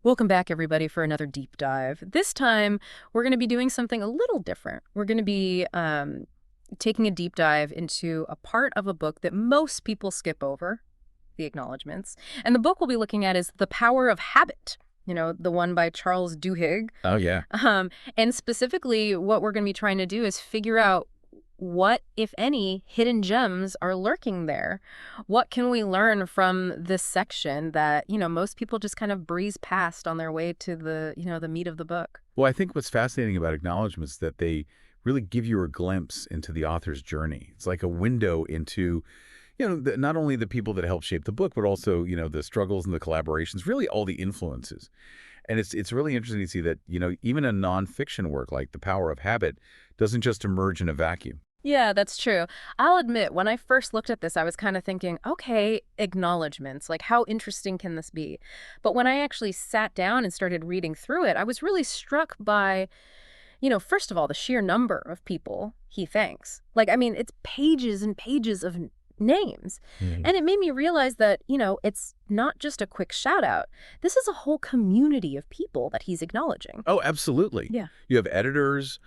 Welcome back, everybody, for another deep dive. This time, we're going to be doing something a little different. We're going to be taking a deep dive into a part of a book that most people skip over, the Acknowledgments. And the book we'll be looking at is The Power of Habit, the one by Charles Duhigg. Oh, yeah. And specifically, what we're going to be trying to do is figure out what, if any, hidden gems are lurking there. What can we learn from this section that, most people just kind of breeze past on their way to the meat of the book? Well, I think what's fascinating about acknowledgments is that they really give you a glimpse into the author's journey. It's like a window into, not only the people that help shape the book, but also, the struggles and the collaborations, really all the influences. And it's really interesting to see that, even a nonfiction work like The Power of Habit doesn't just emerge in a vacuum. Yeah, that's true. I'll admit, when I first looked at this, I was kind of thinking, okay, acknowledgments, like how interesting can this be? But when I actually sat down and started reading through it, I was really struck by, first of all, the sheer number of people he thanks. Like, I mean, it's pages and pages of names. Mhm. And it made me realize that, it's not just a quick shout out. This is a whole community of people that he's acknowledging. Oh, absolutely. Yeah. You have editors,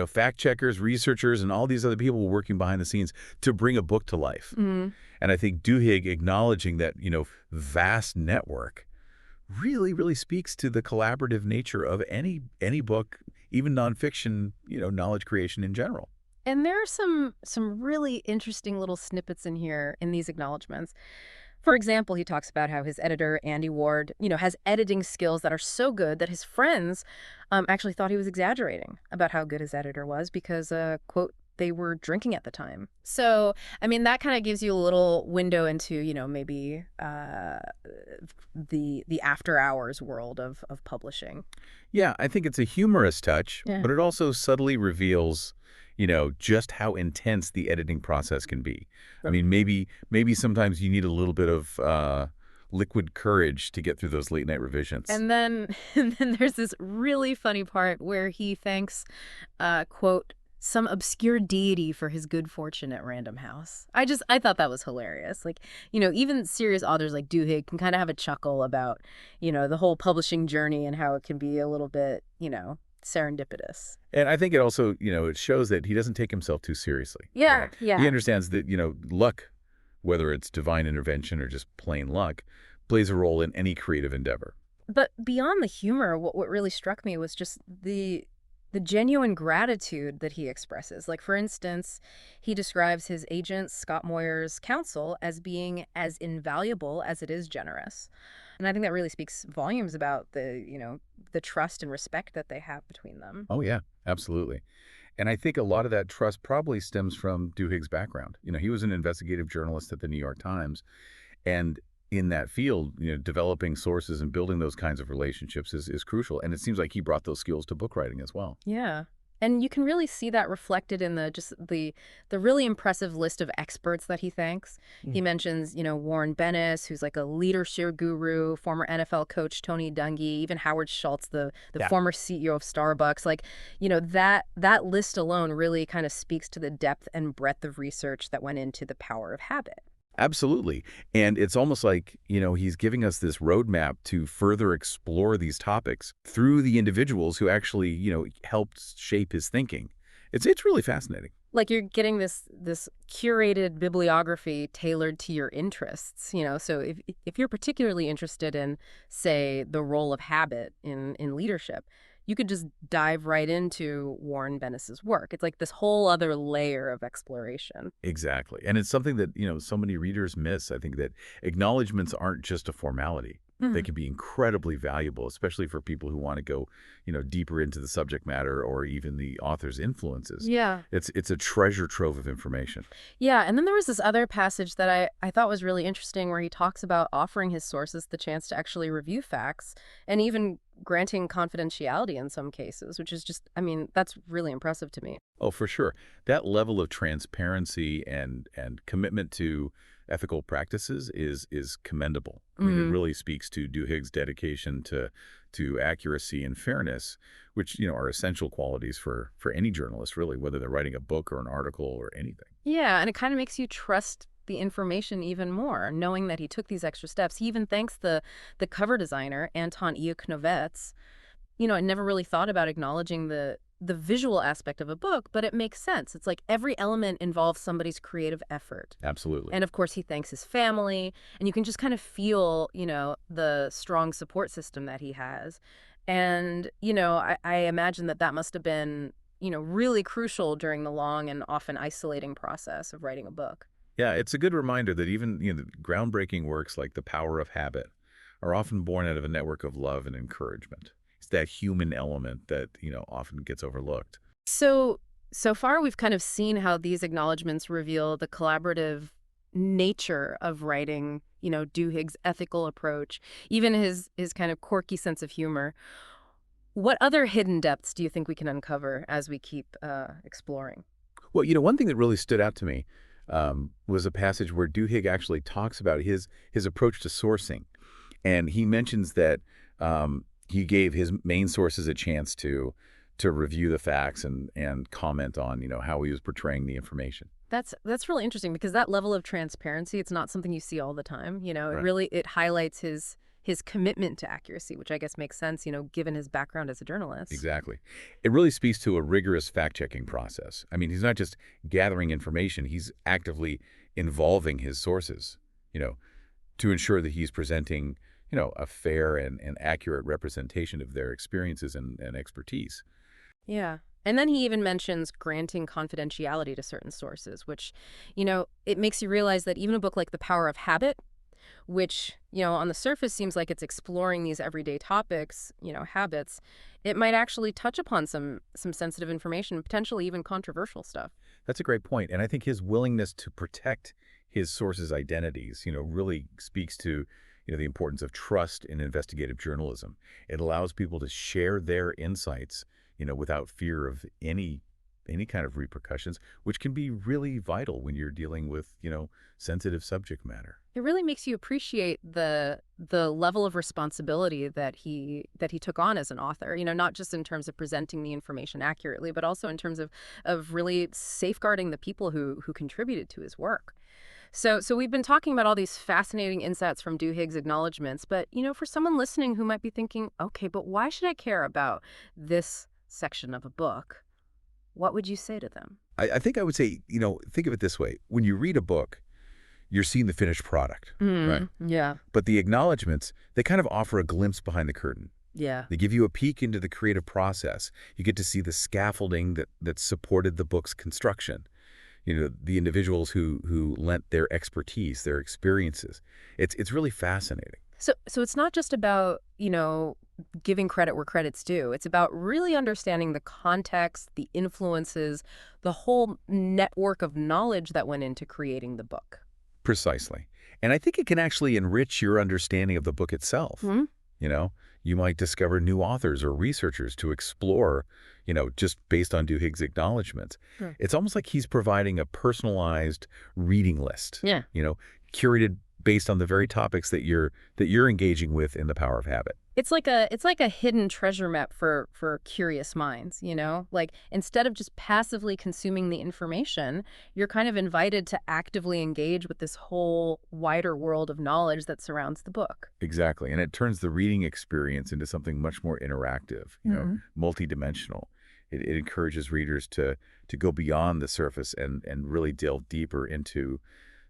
fact checkers, researchers, and all these other people working behind the scenes to bring a book to life. Mm. And I think Duhigg acknowledging that, vast network really, really speaks to the collaborative nature of any book, even nonfiction, knowledge creation in general. And there are some really interesting little snippets in here in these acknowledgments. For example, he talks about how his editor, Andy Ward, has editing skills that are so good that his friends actually thought he was exaggerating about how good his editor was because, quote, they were drinking at the time. So, I mean, that kind of gives you a little window into, maybe the after hours world of publishing. Yeah, I think it's a humorous touch, Yeah. but it also subtly reveals, just how intense the editing process can be. I mean, maybe sometimes you need a little bit of liquid courage to get through those late night revisions. And then, and then there's this really funny part where he thanks, quote, some obscure deity for his good fortune at Random House. I thought that was hilarious. Like, even serious authors like Duhigg can kind of have a chuckle about, the whole publishing journey and how it can be a little bit, serendipitous. And I think it also, it shows that he doesn't take himself too seriously. Yeah, He yeah. understands that, luck, whether it's divine intervention or just plain luck, plays a role in any creative endeavor. But beyond the humor, what really struck me was just the genuine gratitude that he expresses. Like, for instance, he describes his agent, Scott Moyer's counsel, as being as invaluable as it is generous. And I think that really speaks volumes about the trust and respect that they have between them. Oh, yeah, absolutely. And I think a lot of that trust probably stems from Duhigg's background. He was an investigative journalist at the New York Times. And in that field, developing sources and building those kinds of relationships is crucial. And it seems like he brought those skills to book writing as well. Yeah. And you can really see that reflected in the really impressive list of experts that he thanks. He mentions, Warren Bennis, who's like a leadership guru, former NFL coach Tony Dungy, even Howard Schultz, the Yeah. former CEO of Starbucks. Like, that list alone really kind of speaks to the depth and breadth of research that went into the power of habit. Absolutely. And it's almost like, he's giving us this roadmap to further explore these topics through the individuals who actually, helped shape his thinking. It's really fascinating. Like, you're getting this curated bibliography tailored to your interests, so if you're particularly interested in, say, the role of habit in leadership, you could just dive right into Warren Bennis's work. It's like this whole other layer of exploration. Exactly. And it's something that, so many readers miss. I think that acknowledgments aren't just a formality. They Mhm. can be incredibly valuable, especially for people who want to go, deeper into the subject matter or even the author's influences. Yeah. It's a treasure trove of information. Yeah, and then there was this other passage that I thought was really interesting where he talks about offering his sources the chance to actually review facts and even granting confidentiality in some cases, which is just, I mean, that's really impressive to me. Oh, for sure. That level of transparency and commitment to ethical practices is commendable. I mean, it Mm. really speaks to Duhigg's dedication to accuracy and fairness, which, are essential qualities for any journalist, really, whether they're writing a book or an article or anything. Yeah, and it kind of makes you trust the information even more, knowing that he took these extra steps. He even thanks the cover designer, Anton Iachnovets. I never really thought about acknowledging the visual aspect of a book, but it makes sense. It's like every element involves somebody's creative effort. Absolutely. And of course, he thanks his family, and you can just kind of feel, the strong support system that he has. And, I imagine that that must have been, really crucial during the long and often isolating process of writing a book. Yeah, it's a good reminder that even, groundbreaking works like The Power of Habit are often born out of a network of love and encouragement. It's that human element that, often gets overlooked. So far we've kind of seen how these acknowledgments reveal the collaborative nature of writing, Duhigg's ethical approach, even his kind of quirky sense of humor. What other hidden depths do you think we can uncover as we keep exploring? Well, one thing that really stood out to me was a passage where Duhigg actually talks about his approach to sourcing. And he mentions that he gave his main sources a chance to review the facts and comment on, how he was portraying the information. That's really interesting because that level of transparency, it's not something you see all the time. Right. It highlights his commitment to accuracy, which I guess makes sense, given his background as a journalist. Exactly. It really speaks to a rigorous fact-checking process. I mean, he's not just gathering information, he's actively involving his sources, you know, to ensure that he's presenting, a fair and accurate representation of their experiences and expertise. Yeah. And then he even mentions granting confidentiality to certain sources, which, it makes you realize that even a book like The Power of Habit, which, on the surface seems like it's exploring these everyday topics, habits, it might actually touch upon some sensitive information, potentially even controversial stuff. That's a great point. And I think his willingness to protect his sources' identities, really speaks to, the importance of trust in investigative journalism. It allows people to share their insights, without fear of any kind of repercussions, which can be really vital when you're dealing with, sensitive subject matter. It really makes you appreciate the level of responsibility that he took on as an author, not just in terms of presenting the information accurately, but also in terms of really safeguarding the people who contributed to his work. So we've been talking about all these fascinating insights from Duhigg's acknowledgments, but for someone listening who might be thinking, okay, but why should I care about this section of a book? What would you say to them? I think I would say, think of it this way. When you read a book, you're seeing the finished product, right? Yeah. But the acknowledgments, they kind of offer a glimpse behind the curtain. Yeah. They give you a peek into the creative process. You get to see the scaffolding that supported the book's construction. The individuals who lent their expertise, their experiences. It's really fascinating. So it's not just about, giving credit where credit's due. It's about really understanding the context, the influences, the whole network of knowledge that went into creating the book. Precisely. And I think it can actually enrich your understanding of the book itself. Hmm. You know, you might discover new authors or researchers to explore, just based on Duhigg's acknowledgments. Sure. It's almost like he's providing a personalized reading list, Yeah. curated based on the very topics that you're engaging with in The Power of Habit. It's like a hidden treasure map for curious minds, Like instead of just passively consuming the information, you're kind of invited to actively engage with this whole wider world of knowledge that surrounds the book. Exactly. And it turns the reading experience into something much more interactive, multidimensional. It encourages readers to go beyond the surface and really delve deeper into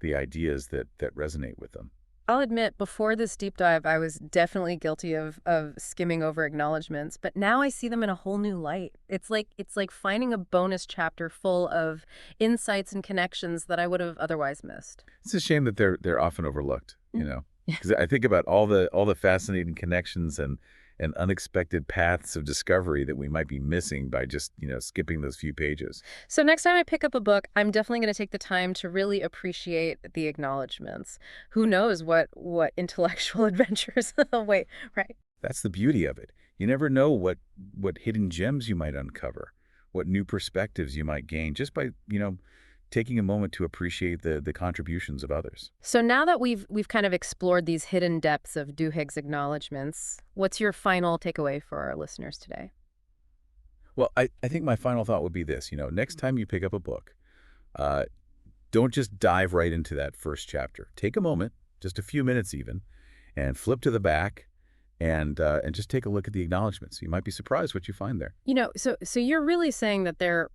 the ideas that resonate with them. I'll admit, before this deep dive, I was definitely guilty of skimming over acknowledgments, but now I see them in a whole new light. It's like finding a bonus chapter full of insights and connections that I would have otherwise missed. It's a shame that they're often overlooked, Mm. because I think about all the fascinating connections and unexpected paths of discovery that we might be missing by just, skipping those few pages. So next time I pick up a book, I'm definitely going to take the time to really appreciate the acknowledgments. Who knows what intellectual adventures await, right? That's the beauty of it. You never know what hidden gems you might uncover, what new perspectives you might gain just by, taking a moment to appreciate the contributions of others. So now that we've kind of explored these hidden depths of Duhigg's acknowledgments, what's your final takeaway for our listeners today? Well, I think my final thought would be this, next time you pick up a book, uh, Don't just dive right into that first chapter. Take a moment, just a few minutes even, and flip to the back and just take a look at the acknowledgments. You might be surprised what you find there. So you're really saying that they're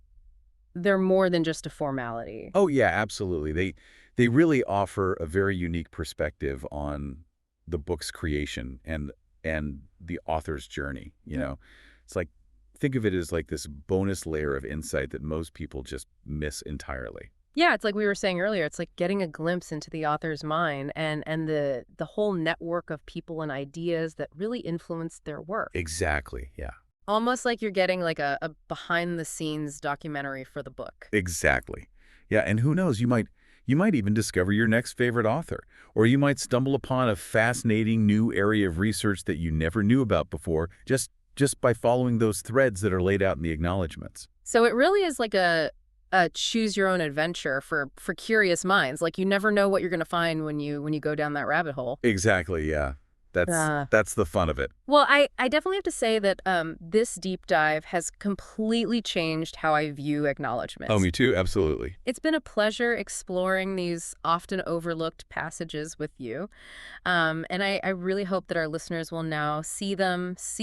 more than just a formality. Oh yeah, absolutely. They really offer a very unique perspective on the book's creation and the author's journey, you Mm. know. It's like think of it as like this bonus layer of insight that most people just miss entirely. Yeah, it's like we were saying earlier, it's like getting a glimpse into the author's mind and the whole network of people and ideas that really influenced their work. Exactly. Yeah. Almost like you're getting like a behind the scenes documentary for the book. Exactly. Yeah, and who knows, you might even discover your next favorite author, or you might stumble upon a fascinating new area of research that you never knew about before just by following those threads that are laid out in the acknowledgments. So it really is like a choose your own adventure for curious minds. Like you never know what you're going to find when you go down that rabbit hole. Exactly, yeah. That's Uh, that's the fun of it. well, I definitely have to say that this deep dive has completely changed how I view Oh, acknowledgments. me too, absolutely. It's been a pleasure exploring these often overlooked passages with you. And I really hope that our listeners will now see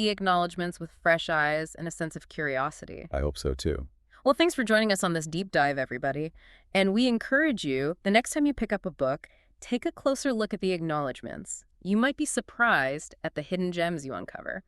acknowledgments with fresh eyes and a sense of curiosity. I hope so too. Well, thanks for joining us on this deep dive, everybody. And we encourage you, the next time you pick up a book, take a closer look at the acknowledgments. You might be surprised at the hidden gems you uncover.